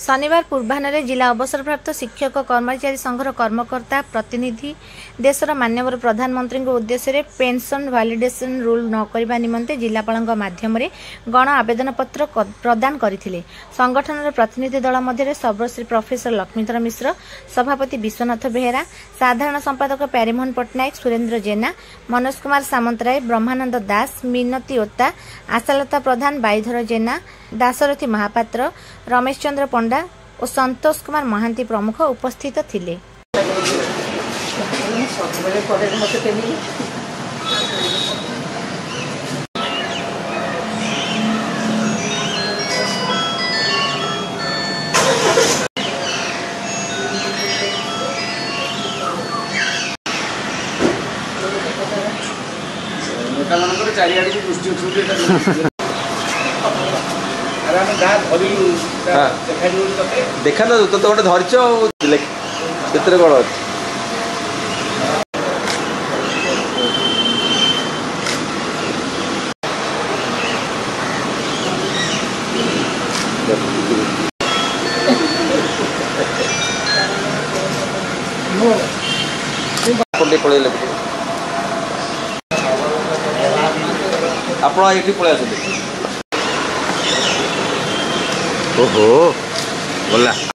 शनिवार पूर्वाह्न जिला अवसरप्राप्त शिक्षक कर्मचारी संघर कर्मकर्ता प्रतिनिधि देशर माननीय प्रधानमंत्री उद्देश्य पेंशन वैलिडेशन रूल न करने निमंते जिलापाल माध्यम गण आवेदन पत्र प्रदान करथिले। संगठन प्रतिनिधि दल मध्य सर्वश्री प्रोफेसर लक्ष्मीधर मिश्र, सभापति विश्वनाथ बेहेरा, साधारण संपादक प्यारेमोहन पट्टनायक, सुरेन्द्र जेना, मनोज कुमार सामंतराय, ब्रह्मानंद दास, मिनती ओता, आशालता प्रधान, बाईधर जेना, दासरथी महापात्र, रमेश चंद्र पंडा और संतोष कुमार महांती प्रमुख उपस्थित थिले। देखा तो गोटे धरच चित्र कौन अच्छे पड़े आप पलि आस। ओहो बोला।